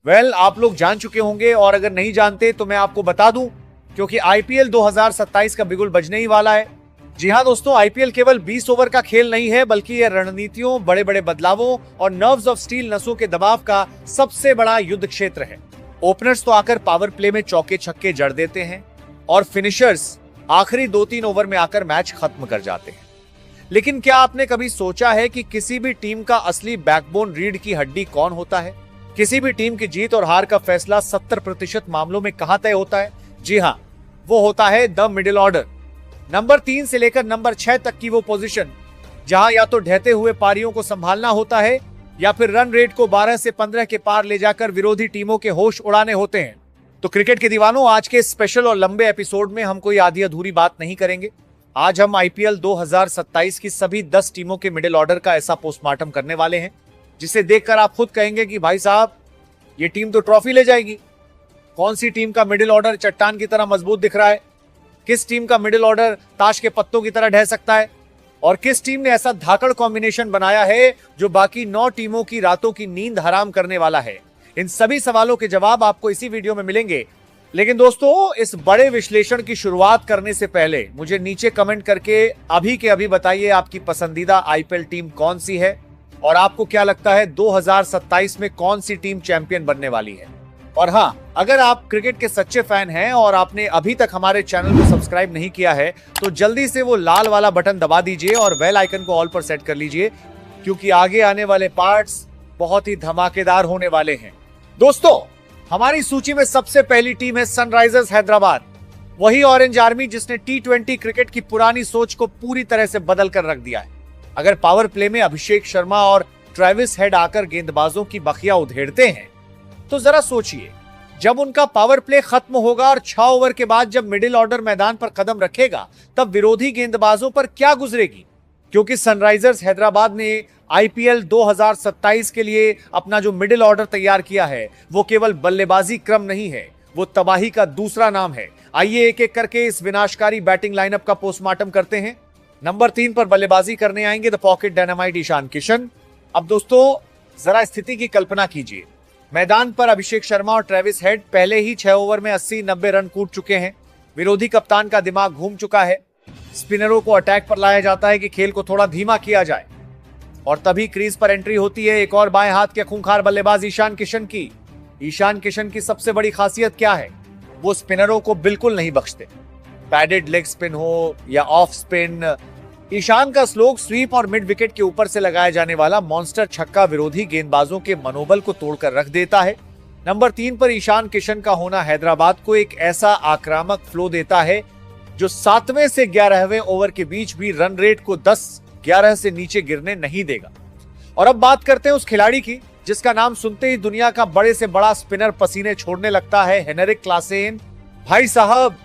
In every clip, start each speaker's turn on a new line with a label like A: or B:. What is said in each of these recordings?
A: आप लोग जान चुके होंगे, और अगर नहीं जानते तो मैं आपको बता दूं, क्योंकि आईपीएल 2027 का बिगुल बजने ही वाला है। जी हां दोस्तों, आईपीएल केवल 20 ओवर का खेल नहीं है, बल्कि यह रणनीतियों, बड़े बड़े बदलावों और नर्व्स ऑफ स्टील नसों के दबाव का सबसे बड़ा युद्ध क्षेत्र है। ओपनर्स तो आकर पावर प्ले में चौके छक्के जड़ देते हैं, और फिनिशर्स आखिरी 2-3 ओवर में आकर मैच खत्म कर जाते हैं। लेकिन क्या आपने कभी सोचा है कि किसी भी टीम का असली बैकबोन, रीढ़ की हड्डी कौन होता है? किसी भी टीम की जीत और हार का फैसला 70% मामलों में कहां तय होता है? जी हां, वो होता है द मिडिल ऑर्डर। नंबर 3 से लेकर नंबर 6 तक की वो पोजीशन जहां या तो ढहते हुए पारियों को संभालना होता है, या फिर रन रेट को 12 से 15 के पार ले जाकर विरोधी टीमों के होश उड़ाने होते हैं। तो क्रिकेट के दीवानों, आज के स्पेशल और लंबे एपिसोड में हम कोई आधी अधूरी बात नहीं करेंगे। आज हम आईपीएल 2027 की सभी 10 टीमों के मिडिल ऑर्डर का ऐसा पोस्टमार्टम करने वाले हैं जिसे देखकर आप खुद कहेंगे कि भाई साहब, ये टीम तो ट्रॉफी ले जाएगी। कौन सी टीम का मिडिल ऑर्डर चट्टान की तरह मजबूत दिख रहा है? किस टीम का मिडिल ऑर्डर ताश के पत्तों की तरह ढह सकता है? और किस टीम ने ऐसा धाकड़ कॉम्बिनेशन बनाया है जो बाकी 9 टीमों की रातों की नींद हराम करने वाला है? इन सभी सवालों के जवाब आपको इसी वीडियो में मिलेंगे। लेकिन दोस्तों, इस बड़े विश्लेषण की शुरुआत करने से पहले मुझे नीचे कमेंट करके अभी के अभी बताइए आपकी पसंदीदा आईपीएल टीम कौन सी है, और आपको क्या लगता है 2027 में कौन सी टीम चैंपियन बनने वाली है। और हाँ, अगर आप क्रिकेट के सच्चे फैन हैं और आपने अभी तक हमारे चैनल को सब्सक्राइब नहीं किया है, तो जल्दी से वो लाल वाला बटन दबा दीजिए और बेल आइकन को ऑल पर सेट कर लीजिए, क्योंकि आगे आने वाले पार्ट्स बहुत ही धमाकेदार होने वाले हैं। दोस्तों, हमारी सूची में सबसे पहली टीम है सनराइजर्स हैदराबाद, वही ऑरेंज आर्मी जिसने टी20 क्रिकेट की पुरानी सोच को पूरी तरह से बदल कर रख दिया है। अगर पावर प्ले में अभिषेक शर्मा और ट्रेविस हेड आकर गेंदबाजों की बखिया उधेड़ते हैं, तो जरा सोचिए, जब उनका पावर प्ले खत्म होगा और 6 ओवर के बाद जब मिडिल ऑर्डर मैदान पर कदम रखेगा, तब विरोधी गेंदबाजों पर क्या गुजरेगी। क्योंकि सनराइजर्स हैदराबाद ने आईपीएल 2027 के लिए अपना जो मिडिल ऑर्डर तैयार किया है, वो केवल बल्लेबाजी क्रम नहीं है, वो तबाही का दूसरा नाम है। आइए एक एक करके इस विनाशकारी बैटिंग लाइनअप का पोस्टमार्टम करते हैं। नंबर 3 पर बल्लेबाजी करने आएंगे the pocket dynamite Ishan Kishan. अब दोस्तों, जरा स्थिति की कल्पना कीजिए। मैदान पर अभिषेक शर्मा और ट्रेविस हेड पहले ही 6 ओवर में 80-90 रन कूट चुके हैं। विरोधी कप्तान का दिमाग घूम चुका है। स्पिनरों को अटैक पर लाया जाता है कि खेल को थोड़ा धीमा किया जाए, और तभी क्रीज पर एंट्री होती है एक और बाएं हाथ के खूंखार बल्लेबाज ईशान किशन की। ईशान किशन की सबसे बड़ी खासियत क्या है? वो स्पिनरों को बिल्कुल नहीं बख्शते। पैडेड लेग स्पिन हो या ऑफ स्पिन, ईशान का स्लोग स्वीप और मिड विकेट के ऊपर से लगाया जाने वाला मॉन्स्टर छक्का विरोधी गेंदबाजों के मनोबल को तोड़कर रख देता है। नंबर 3 पर ईशान किशन का होना हैदराबाद को एक ऐसा आक्रामक फ्लो देता है जो 7वें से 11वें ओवर के बीच भी रन रेट को 10-11 से नीचे गिरने नहीं देगा। और अब बात करते हैं उस खिलाड़ी की जिसका नाम सुनते ही दुनिया का बड़े से बड़ा स्पिनर पसीने छोड़ने लगता है, हेनरिक क्लासेन। भाई साहब,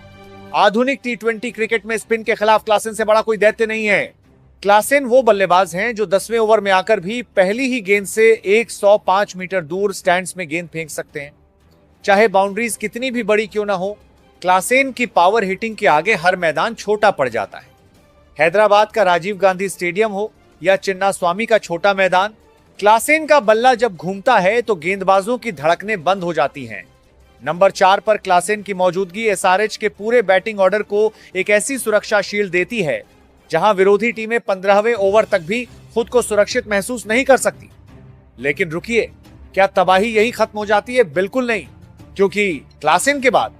A: आधुनिक टी20 क्रिकेट में स्पिन के खिलाफ क्लासेन से बड़ा कोई दैत्य नहीं है। क्लासेन वो बल्लेबाज हैं जो 10वें ओवर में आकर भी पहली ही गेंद से 105 मीटर दूर स्टैंड्स में गेंद फेंक सकते हैं, चाहे बाउंड्रीज कितनी भी बड़ी क्यों ना हो। क्लासेन की पावर हिटिंग के आगे हर मैदान छोटा पड़ जाता है। हैदराबाद का राजीव गांधी स्टेडियम हो या चिन्नास्वामी का छोटा मैदान, क्लासेन का बल्ला जब घूमता है तो गेंदबाजों की धड़कनें बंद हो जाती हैं। नंबर 4 पर क्लासेन की मौजूदगी एसआरएच के पूरे बैटिंग ऑर्डर को एक ऐसी सुरक्षा शील्ड देती है जहां विरोधी टीमें 15वें ओवर तक भी खुद को सुरक्षित महसूस नहीं कर सकती। लेकिन रुकिए, क्या तबाही यही खत्म हो जाती है? बिल्कुल नहीं, क्योंकि क्लासेन के बाद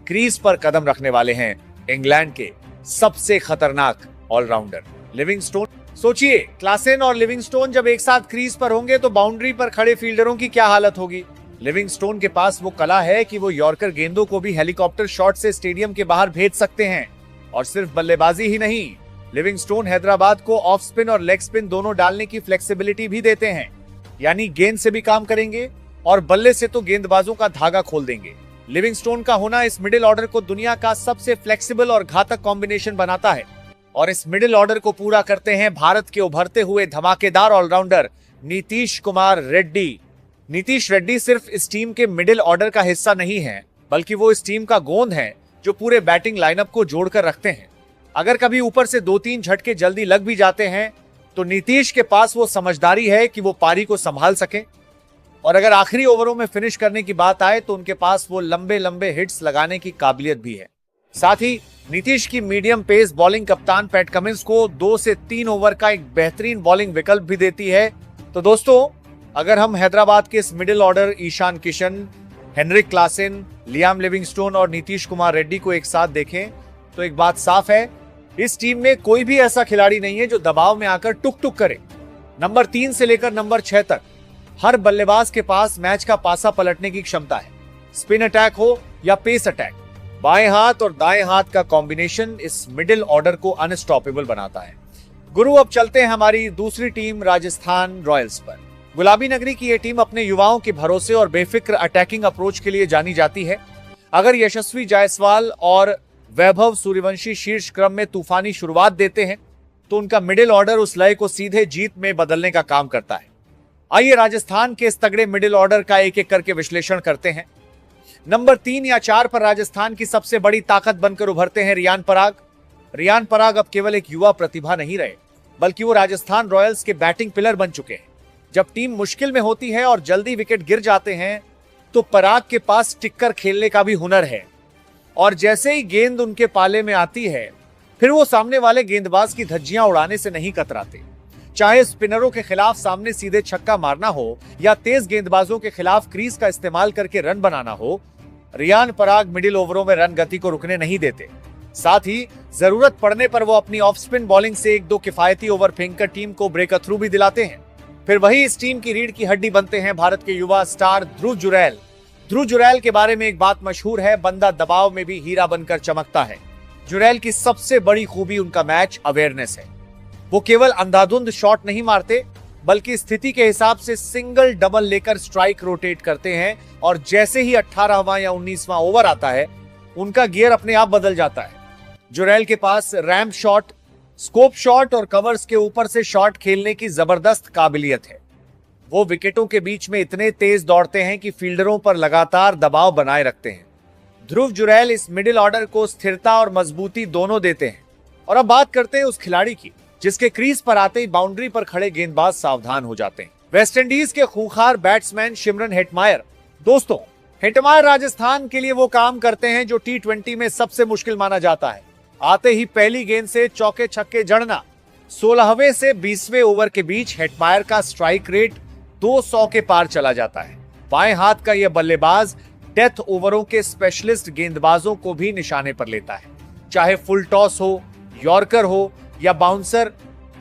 A: क्रीज पर कदम रखने वाले हैं इंग्लैंड के सबसे खतरनाक ऑलराउंडर लिविंगस्टोन। सोचिए, क्लासेन और लिविंगस्टोन जब एक साथ क्रीज पर होंगे तो बाउंड्री पर खड़े फील्डरों की क्या हालत होगी। लिविंगस्टोन के पास वो कला है कि वो यॉर्कर गेंदों को भी हेलीकॉप्टर शॉट से स्टेडियम के बाहर भेज सकते हैं। और सिर्फ बल्लेबाजी ही नहीं, लिविंगस्टोन हैदराबाद को ऑफ स्पिन और लेग स्पिन दोनों डालने की फ्लेक्सिबिलिटी भी देते हैं, यानी गेंद से भी काम करेंगे और बल्ले से तो गेंदबाजों का धागा खोल देंगे। लिविंगस्टोन का होना इस मिडिल ऑर्डर को दुनिया का सबसे फ्लेक्सिबल और घातक कॉम्बिनेशन बनाता है। और इस मिडिल ऑर्डर को पूरा करते हैं भारत के उभरते हुए धमाकेदार ऑलराउंडर नीतीश कुमार रेड्डी। नीतीश रेड्डी सिर्फ इस टीम के मिडिल ऑर्डर का हिस्सा नहीं है, बल्कि वो इस टीम का गोंद है जो पूरे बैटिंग लाइनअप को जोड़कर रखते हैं। अगर कभी ऊपर से 2-3 झटके जल्दी लग भी जाते हैं तो नीतीश के पास वो समझदारी है कि वो पारी को संभाल सके। और अगर आखिरी ओवरों में फिनिश करने की बात आए तो उनके पास वो लंबे लंबे हिट्स लगाने की काबिलियत भी है। साथ ही नीतीश की मीडियम पेस बॉलिंग कप्तान पैट कमिंस को 2 से 3 ओवर का एक बेहतरीन बॉलिंग विकल्प भी देती है। तो दोस्तों, अगर हम हैदराबाद के इस middle order Ishan Kishan, Heinrich Klaasen, Liam Livingstone और नीतीश कुमार रेड्डी को एक साथ देखें तो एक बात साफ है, इस टीम में कोई भी ऐसा खिलाड़ी नहीं है जो दबाव में आकर टुक टुक करे। नंबर 3 से लेकर नंबर 6 तक हर बल्लेबाज के पास मैच का पासा पलटने की क्षमता है। स्पिन अटैक हो या पेस अटैक, बाएं हाथ और दाएं हाथ का कॉम्बिनेशन इस मिडिल ऑर्डर को अनस्टॉपेबल बनाता है। गुरु, अब चलते हैं हमारी दूसरी टीम राजस्थान रॉयल्स पर। गुलाबी नगरी की यह टीम अपने युवाओं के भरोसे और बेफिक्र अटैकिंग अप्रोच के लिए जानी जाती है। अगर यशस्वी जायसवाल और वैभव सूर्यवंशी शीर्ष क्रम में तूफानी शुरुआत देते हैं तो उनका मिडिल ऑर्डर उस लय को सीधे जीत में बदलने का काम करता है। आइए राजस्थान के इस तगड़े मिडिल ऑर्डर का एक एक करके विश्लेषण करते हैं। नंबर 3 या 4 पर राजस्थान की सबसे बड़ी ताकत बनकर उभरते हैं रियान पराग। रियान पराग अब केवल एक युवा प्रतिभा नहीं रहे, बल्कि वो राजस्थान रॉयल्स के बैटिंग पिलर बन चुके हैं। जब टीम मुश्किल में होती है और जल्दी विकेट गिर जाते हैं तो पराग के पास टिककर खेलने का भी हुनर है, और जैसे ही गेंद उनके पाले में आती है फिर वो सामने वाले गेंदबाज की धज्जियां उड़ाने से नहीं कतराते। चाहे स्पिनरों के खिलाफ सामने सीधे छक्का मारना हो या तेज गेंदबाजों के खिलाफ क्रीज का इस्तेमाल करके रन बनाना हो, रियान पराग मिडिल ओवरों में रन गति को रुकने नहीं देते। साथ ही जरूरत पड़ने पर वो अपनी ऑफ स्पिन बॉलिंग से 1-2 किफायती ओवर फेंककर टीम को ब्रेक थ्रू भी दिलाते हैं। फिर वही इस टीम की रीढ़ की हड्डी बनते हैं भारत के युवा स्टार ध्रुव जुरैल। ध्रुव जुरैल के बारे में एक बात मशहूर है, बंदा दबाव में भी हीरा बनकर चमकता है। जुरैल की सबसे बड़ी खूबी उनका मैच अवेयरनेस है। वो केवल अंधाधुंध शॉट नहीं मारते, बल्कि स्थिति के हिसाब से सिंगल डबल लेकर स्ट्राइक रोटेट करते हैं, और जैसे ही 18वां या 19वां ओवर आता है उनका गियर अपने आप बदल जाता है। जुरैल के पास रैम्प शॉट, स्कोप शॉट और कवर्स के ऊपर से शॉट खेलने की जबरदस्त काबिलियत है। वो विकेटों के बीच में इतने तेज दौड़ते हैं कि फील्डरों पर लगातार दबाव बनाए रखते हैं। ध्रुव जुरैल इस मिडिल ऑर्डर को स्थिरता और मजबूती दोनों देते हैं। और अब बात करते हैं उस खिलाड़ी की जिसके क्रीज पर आते ही बाउंड्री पर खड़े गेंदबाज सावधान हो जाते हैं। वेस्टइंडीज के खूंखार बैट्समैन शिमरन हेटमायर। दोस्तों, हेटमायर राजस्थान के लिए वो काम करते हैं जो T20 में सबसे मुश्किल माना जाता है। आते ही पहली गेंद से चौके छक्के जड़ना। 16वें से 20वें ओवर के बीच हेटमायर का स्ट्राइक रेट 200 के पार चला जाता है। बाएं हाथ का यह बल्लेबाज डेथ ओवरों के स्पेशलिस्ट गेंदबाजों को भी निशाने पर लेता है। चाहे फुल टॉस हो, यॉर्कर हो या बाउंसर,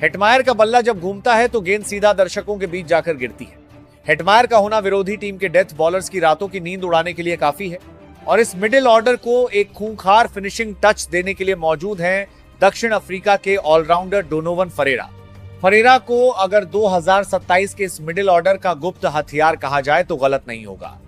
A: हेटमायर का बल्ला जब घूमता है तो गेंद सीधा दर्शकों के बीच जाकर गिरती है। हेटमायर का होना विरोधी टीम के डेथ बॉलर्स की रातों की नींद उड़ाने के लिए काफी है। और इस मिडिल ऑर्डर को एक खूंखार फिनिशिंग टच देने के लिए मौजूद हैं दक्षिण अफ्रीका के ऑलराउंडर डोनोवन फरेरा। फरेरा को अगर 2027 के इस मिडिल ऑर्डर का गुप्त हथियार कहा जाए तो गलत नहीं होगा।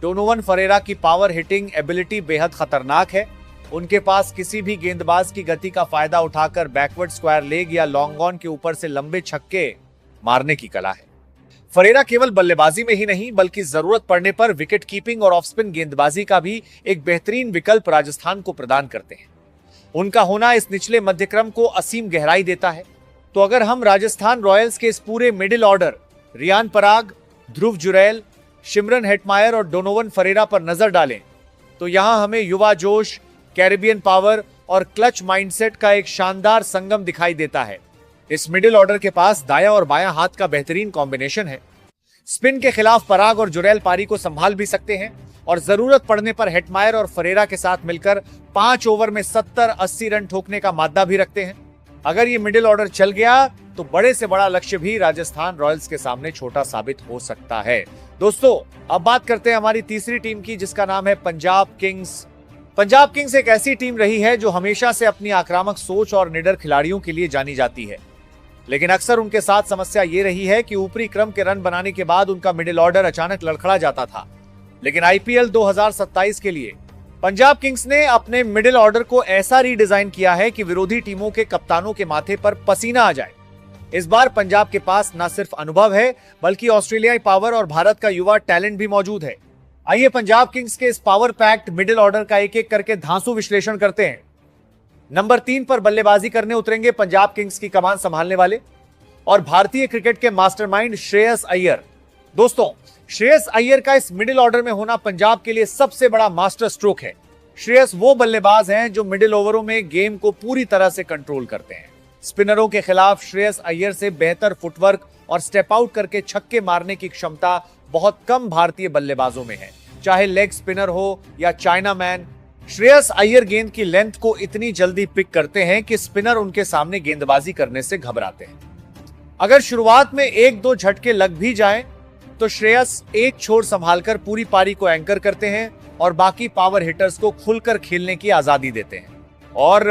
A: डोनोवन फरेरा की पावर हिटिंग एबिलिटी बेहद खतरनाक है। उनके पास किसी भी गेंदबाज की गति का फायदा उठाकर बैकवर्ड स्क्वायर लेग या लॉन्ग ऑन के ऊपर से लंबे छक्के मारने की कला है। फरेरा केवल बल्लेबाजी में ही नहीं, बल्कि जरूरत पड़ने पर विकेट कीपिंग और ऑफ स्पिन गेंदबाजी का भी एक बेहतरीन विकल्प राजस्थान को प्रदान करते हैं। उनका होना इस निचले मध्यक्रम को असीम गहराई देता है। तो अगर हम राजस्थान रॉयल्स के इस पूरे मिडिल ऑर्डर रियान पराग, ध्रुव जुरैल, शिमरन हेटमायर और डोनोवन फरेरा पर नजर डालें तो यहां हमें युवा जोश, कैरिबियन पावर और क्लच माइंडसेट का एक शानदार संगम दिखाई देता है। इस मिडिल ऑर्डर के पास दायां और बायां हाथ का बेहतरीन कॉम्बिनेशन है। स्पिन के खिलाफ पराग और जुरैल पारी को संभाल भी सकते हैं और जरूरत पड़ने पर हेटमायर और फरेरा के साथ मिलकर 5 ओवर में 70-80 रन ठोकने का मादा भी रखते हैं। अगर ये मिडिल ऑर्डर चल गया तो बड़े से बड़ा लक्ष्य भी राजस्थान रॉयल्स के सामने छोटा साबित हो सकता है। दोस्तों, अब बात करते हैं हमारी तीसरी टीम की, जिसका नाम है पंजाब किंग्स। पंजाब किंग्स एक ऐसी टीम रही है जो हमेशा से अपनी आक्रामक सोच और निडर खिलाड़ियों के लिए जानी जाती है, लेकिन अक्सर उनके साथ समस्या ये रही है कि ऊपरी क्रम के रन बनाने के बाद उनका मिडिल ऑर्डर अचानक लड़खड़ा जाता था। लेकिन आईपीएल 2027 के लिए पंजाब किंग्स ने अपने मिडिल ऑर्डर को ऐसा रीडिजाइन किया है कि विरोधी टीमों के कप्तानों के माथे पर पसीना आ जाए। इस बार पंजाब के पास न सिर्फ अनुभव है, बल्कि ऑस्ट्रेलियाई पावर और भारत का युवा टैलेंट भी मौजूद है। आइए पंजाब किंग्स के इस पावर पैक्ड मिडिल ऑर्डर का एक एक करके धांसू विश्लेषण करते हैं। नंबर 3 पर बल्लेबाजी करने उतरेंगे पंजाब किंग्स की कमान संभालने वाले और भारतीय क्रिकेट के मास्टरमाइंड श्रेयस अय्यर। दोस्तों, श्रेयस अय्यर का इस मिडिल ऑर्डर में होना पंजाब के लिए सबसे बड़ा मास्टर स्ट्रोक है। श्रेयस वो बल्लेबाज हैं जो मिडिल ओवरों में गेम को पूरी तरह से कंट्रोल करते हैं। स्पिनरों के खिलाफ श्रेयस अय्यर से बेहतर फुटवर्क और स्टेप आउट करके छक्के मारने की क्षमता बहुत कम भारतीय बल्लेबाजों में है, चाहे लेग स्पिनर हो या चाइना मैन। श्रेयस अय्यर गेंद की लेंथ को इतनी जल्दी पिक करते हैं कि स्पिनर उनके सामने गेंदबाजी करने से घबराते हैं। अगर शुरुआत में एक दो झटके लग भी जाएं, तो श्रेयस एक छोर संभालकर पूरी पारी को एंकर करते हैं और बाकी पावर हिटर्स को खुलकर खेलने की आजादी देते हैं। और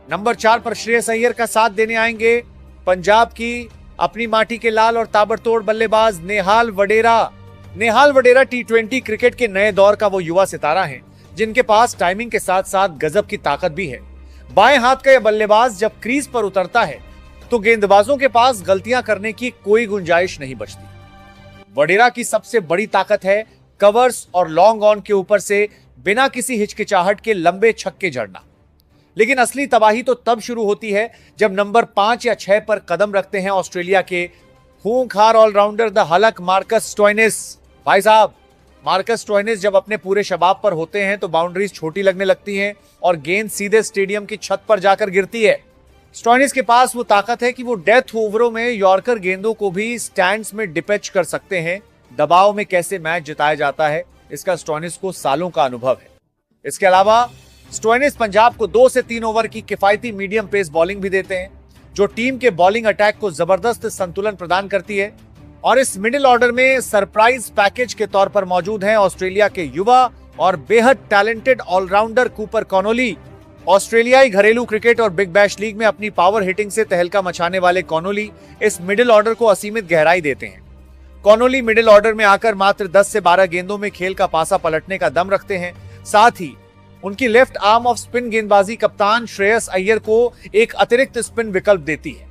A: नंबर 4 पर श्रेयस अय्यर का साथ देने आएंगे पंजाब की अपनी माटी के लाल और ताबड़तोड़ बल्लेबाज नेहाल वडेरा। नेहाल वडेरा टी20 क्रिकेट के नए दौर का वो युवा सितारा है जिनके पास टाइमिंग के साथ साथ गजब की ताकत भी है। बाएं हाथ का यह बल्लेबाज जब क्रीज पर उतरता है तो गेंदबाजों के पास गलतियां करने की कोई गुंजाइश नहीं बचती। वडेरा की सबसे बड़ी ताकत है कवर्स और लॉन्ग ऑन के ऊपर से बिना किसी हिचकिचाहट के लंबे छक्के जड़ना। लेकिन असली तबाही तो तब शुरू होती है जब नंबर 5 या 6 पर कदम रखते हैं ऑस्ट्रेलिया के खूंखार ऑलराउंडर द हलक मार्कस स्टोइनिस। भाई साहब, मार्कस स्टोइनिस जब अपने पूरे शबाब पर होते हैं तो बाउंड्रीज छोटी लगने लगती हैं और गेंद सीधे स्टेडियम की छत पर जाकर गिरती है। स्टोइनिस के पास वो ताकत है कि वो डेथ ओवरों में यॉर्कर गेंदों को भी स्टैंड्स में डिपैच कर सकते हैं। दबाव में कैसे मैच जिताया जाता है, इसका स्टोइनिस को सालों का अनुभव है। इसके अलावा स्टोइनिस पंजाब को 2 से 3 ओवर की किफायती मीडियम पेस बॉलिंग भी देते हैं, जो टीम के बॉलिंग अटैक को जबरदस्त संतुलन प्रदान करती है। और इस मिडिल ऑर्डर में सरप्राइज पैकेज के तौर पर मौजूद हैं ऑस्ट्रेलिया के युवा और बेहद टैलेंटेड ऑलराउंडर कूपर कॉनोली। ऑस्ट्रेलियाई घरेलू क्रिकेट और बिग बैश लीग में अपनी पावर हिटिंग से तहलका मचाने वाले कॉनोली इस मिडिल ऑर्डर को असीमित गहराई देते हैं। कॉनोली मिडिल ऑर्डर में आकर मात्र 10 से 12 गेंदों में खेल का पासा पलटने का दम रखते हैं। साथ ही उनकी लेफ्ट आर्म ऑफ स्पिन गेंदबाजी कप्तान श्रेयस अय्यर को एक अतिरिक्त स्पिन विकल्प देती है।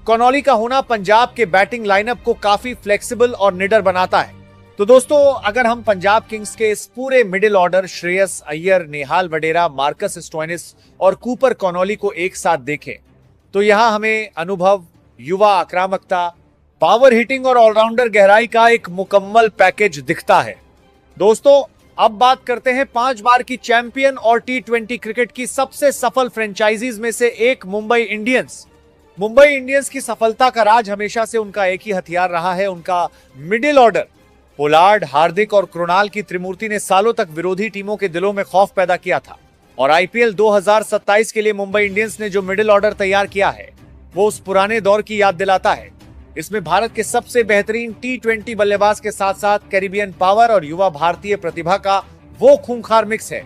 A: कॉनोली का होना पंजाब के बैटिंग लाइनअप को काफी फ्लेक्सिबल और निडर बनाता है। तो दोस्तों, अगर हम पंजाब किंग्स के इस पूरे मिडिल ऑर्डर श्रेयस अय्यर, नेहाल वडेरा, मार्कस स्टोइनिस और कूपर कॉनोली को एक साथ देखें तो यहां हमें अनुभव, युवा आक्रामकता, पावर हिटिंग और ऑलराउंडर गहराई का एक मुकम्मल पैकेज दिखता है। दोस्तों, अब बात करते हैं 5 बार की चैंपियन और टी20 क्रिकेट की सबसे सफल फ्रेंचाइजीज में से एक मुंबई इंडियंस। मुंबई इंडियंस की सफलता का राज हमेशा से उनका एक ही हथियार रहा है, उनका मिडिल ऑर्डर। पोलार्ड, हार्दिक और कृणाल की त्रिमूर्ति ने सालों तक विरोधी टीमों के दिलों में खौफ पैदा किया था और आईपीएल 2027 के लिए मुंबई इंडियंस ने जो मिडिल ऑर्डर तैयार किया है वो उस पुराने दौर की याद दिलाता है। इसमें भारत के सबसे बेहतरीन टी20 बल्लेबाज के साथ साथ कैरिबियन पावर और युवा भारतीय प्रतिभा का वो खूंखार मिक्स है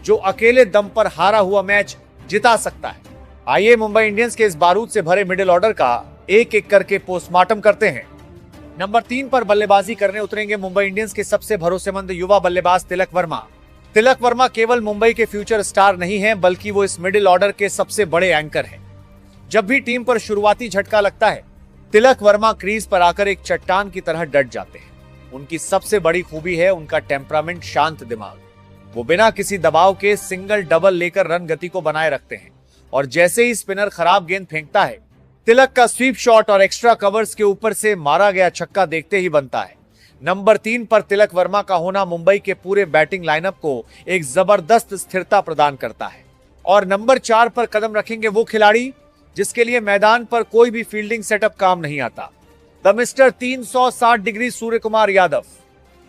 A: जो अकेले दम पर हारा हुआ मैच जिता सकता है। आइए मुंबई इंडियंस के इस बारूद से भरे मिडिल ऑर्डर का एक एक करके पोस्टमार्टम करते हैं। नंबर 3 पर बल्लेबाजी करने उतरेंगे मुंबई इंडियंस के सबसे भरोसेमंद युवा बल्लेबाज तिलक वर्मा। तिलक वर्मा केवल मुंबई के फ्यूचर स्टार नहीं है, बल्कि वो इस मिडिल ऑर्डर के सबसे बड़े एंकर हैं। जब भी टीम पर शुरुआती झटका लगता है, तिलक वर्मा क्रीज पर आकर एक चट्टान की तरह डट जाते हैं। उनकी सबसे बड़ी खूबी है उनका टेम्परामेंट, शांत दिमाग। वो बिना किसी दबाव के सिंगल डबल लेकर रन गति को बनाए रखते हैं और जैसे ही स्पिनर खराब गेंद फेंकता है, तिलक का स्वीप शॉट और एक्स्ट्रा कवर्स के ऊपर से मारा गया छक्का देखते ही बनता है। नंबर 3 पर तिलक वर्मा का होना मुंबई के पूरे बैटिंग लाइनअप को एक जबरदस्त स्थिरता प्रदान करता है। और नंबर 4 पर कदम रखेंगे वो खिलाड़ी जिसके लिए मैदान पर कोई भी फील्डिंग सेटअप काम नहीं आता, the mister 360 degree Surya Kumar Yadav.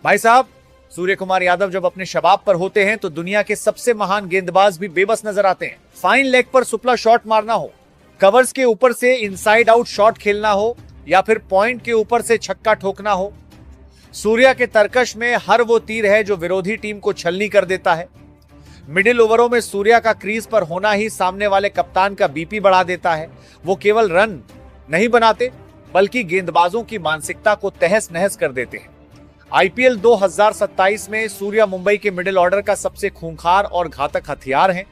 A: भाई साहब, सूर्य कुमार यादव जब अपने शबाब पर होते हैं तो दुनिया के सबसे महान गेंदबाज भी बेबस नजर आते हैं। फाइन लेग पर सुपला शॉट मारना हो, कवर्स के ऊपर से इनसाइड आउट शॉट खेलना हो या फिर पॉइंट के ऊपर से छक्का ठोकना हो, सूर्या के तरकश में हर वो तीर है जो विरोधी टीम को छलनी कर देता है। मिडिल ओवरों में सूर्या का क्रीज पर होना ही सामने वाले कप्तान का बीपी बढ़ा देता है। वो केवल रन नहीं बनाते बल्कि गेंदबाजों की मानसिकता को तहस नहस कर देते हैं। आईपीएल 2027 में सूर्या मुंबई के मिडिल ऑर्डर का सबसे खूंखार और घातक हथियार हैं।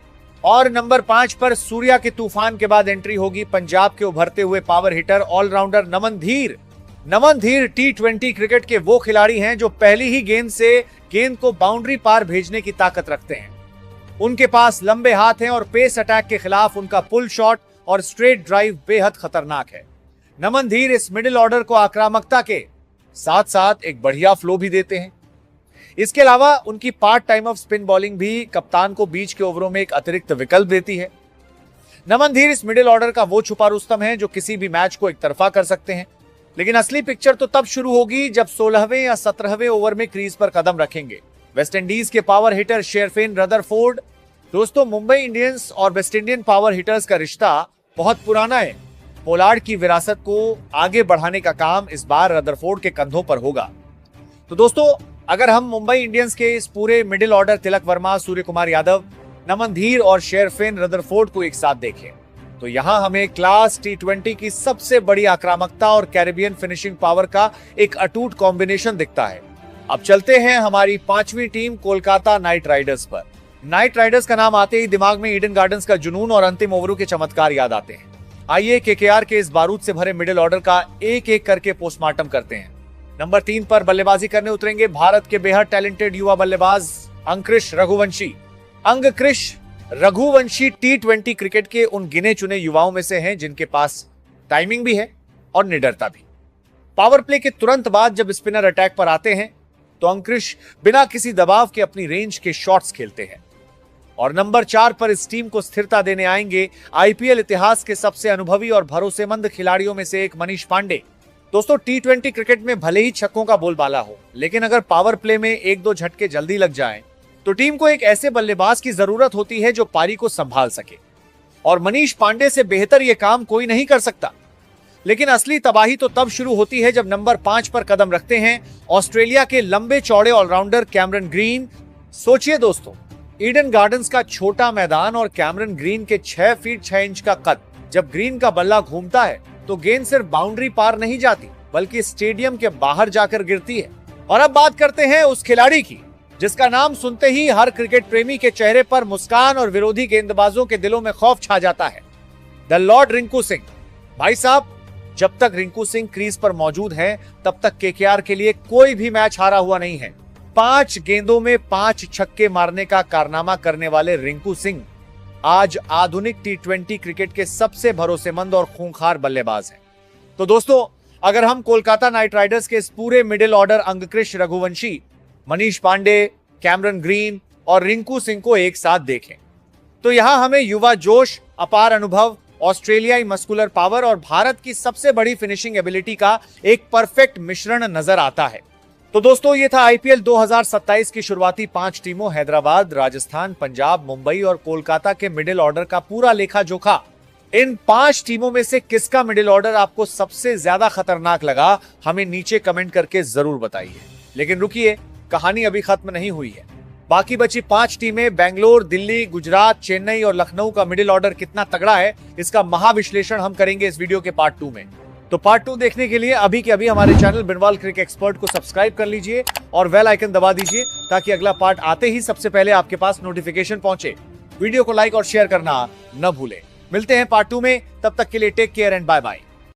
A: और नंबर 5 पर सूर्या के तूफान के बाद एंट्री होगी पंजाब के उभरते हुए पावर हिटर ऑलराउंडर नमन धीर। नमन धीर टी20 क्रिकेट के वो खिलाड़ी हैं जो पहली ही गेंद से गेंद को बाउंड्री पार भेजने की ताकत रखते हैं। उनके पास लंबे हाथ हैं और पेस अटैक के खिलाफ उनका पुल शॉट और स्ट्रेट ड्राइव बेहद खतरनाक है। नमन धीर इस मिडिल ऑर्डर को आक्रामकता के साथ साथ एक बढ़िया फ्लो भी देते हैं। इसके अलावा उनकी part time off spin bowling भी कप्तान को बीच के ओवरों में एक अतिरिक्त विकल्प देती है। नमन धीर इस मिडिल ऑर्डर का वो छुपा रुस्तम है जो किसी भी मैच को एक तरफा कर सकते हैं, लेकिन असली पिक्चर तो तब शुरू होगी जब 16वें या 17वें ओवर में क्रीज पर कदम रखेंगे वेस्टइंडीज के पावर हिटर शेरफेन रदरफोर्ड। दोस्तों, मुंबई इंडियंस और वेस्ट इंडियन पावर हिटर्स का रिश्ता बहुत पुराना है। पोलार्ड की विरासत को आगे बढ़ाने का काम इस बार रदरफोर्ड के कंधों पर होगा। तो दोस्तों, अगर हम मुंबई इंडियंस के इस पूरे मिडिल ऑर्डर तिलक वर्मा, सूर्य कुमार यादव, नमन धीर और शेरफेन रदरफोर्ड को एक साथ देखें तो यहां हमें क्लास T20 की सबसे बड़ी आक्रामकता और कैरिबियन फिनिशिंग पावर का एक अटूट कॉम्बिनेशन दिखता है। अब चलते हैं हमारी पांचवी टीम कोलकाता नाइट राइडर्स पर। नाइट राइडर्स का नाम आते ही दिमाग में ईडन गार्डन्स का जुनून और अंतिम ओवरों के चमत्कार याद आते हैं। आइए केकेआर के इस बारूद से भरे मिडिल ऑर्डर का एक एक करके पोस्टमार्टम करते हैं। नंबर 3 पर बल्लेबाजी करने उतरेंगे भारत के बेहद टैलेंटेड युवा बल्लेबाज अंकृश रघुवंशी। अंकृश रघुवंशी T20 क्रिकेट के उन गिने चुने युवाओं में से हैं जिनके पास टाइमिंग भी है और निडरता भी। पावर प्ले के तुरंत बाद जब स्पिनर अटैक पर आते हैं तो अंकृश बिना किसी दबाव के अपनी रेंज के शॉट्स खेलते हैं। और नंबर 4 पर इस टीम को स्थिरता देने आएंगे आईपीएल इतिहास के सबसे अनुभवी और भरोसेमंद खिलाड़ियों में से एक मनीष पांडे। दोस्तों, T20 क्रिकेट में भले ही छक्कों का बोलबाला हो, लेकिन अगर पावर प्ले में एक दो झटके जल्दी लग जाएं, तो टीम को एक ऐसे बल्लेबाज की जरूरत होती है जो पारी को संभाल सके। और मनीष पांडे से बेहतर यह काम कोई नहीं कर सकता। लेकिन असली तबाही तो तब शुरू होती है जब नंबर 5 पर कदम रखते हैं ऑस्ट्रेलिया के लंबे चौड़े ऑलराउंडर कैमरन ग्रीन। सोचिए दोस्तों, ईडन गार्डन्स का छोटा मैदान और कैमरन ग्रीन के 6 फीट 6 इंच का कद। जब ग्रीन का बल्ला घूमता है तो गेंद सिर्फ बाउंड्री पार नहीं जाती बल्कि स्टेडियम के बाहर जाकर गिरती है। और अब बात करते हैं उस खिलाड़ी की जिसका नाम सुनते ही हर क्रिकेट प्रेमी के चेहरे पर मुस्कान और विरोधी गेंदबाजों के दिलों में खौफ छा जाता है, द लॉर्ड रिंकू सिंह। भाई साहब, जब तक रिंकू सिंह क्रीज पर मौजूद हैं, तब तक केकेआर के लिए कोई भी मैच हारा हुआ नहीं है। 5 गेंदों में 5 छक्के मारने का कारनामा करने वाले रिंकू सिंह आज आधुनिक T20 क्रिकेट के सबसे भरोसेमंद और खूंखार बल्लेबाज हैं। तो दोस्तों, अगर हम कोलकाता नाइट राइडर्स के इस पूरे मिडिल ऑर्डर अंकृश रघुवंशी, मनीष पांडे, कैमरन ग्रीन और रिंकू सिंह को एक साथ देखें तो यहां हमें युवा जोश, अपार अनुभव, ऑस्ट्रेलियाई मस्कुलर पावर और भारत की सबसे बड़ी फिनिशिंग एबिलिटी का एक परफेक्ट मिश्रण नजर आता है। तो दोस्तों, ये था आईपीएल 2027 की शुरुआती 5 टीमों हैदराबाद, राजस्थान, पंजाब, मुंबई और कोलकाता के मिडिल ऑर्डर का पूरा लेखा जोखा। इन 5 टीमों में से किसका मिडिल ऑर्डर आपको सबसे ज्यादा खतरनाक लगा, हमें नीचे कमेंट करके जरूर बताइए। लेकिन रुकिए, कहानी अभी खत्म नहीं हुई है। बाकी बची 5 टीमें बेंगलोर, दिल्ली, गुजरात, चेन्नई और लखनऊ का मिडिल ऑर्डर कितना तगड़ा है, इसका महाविश्लेषण हम करेंगे इस वीडियो के पार्ट 2 में। तो पार्ट 2 देखने के लिए अभी के अभी हमारे चैनल बिनवाल क्रिकेट एक्सपर्ट को सब्सक्राइब कर लीजिए और बेल आइकन दबा दीजिए ताकि अगला पार्ट आते ही सबसे पहले आपके पास नोटिफिकेशन पहुंचे। वीडियो को लाइक और शेयर करना न भूलें। मिलते हैं पार्ट 2 में, तब तक के लिए take care and bye bye.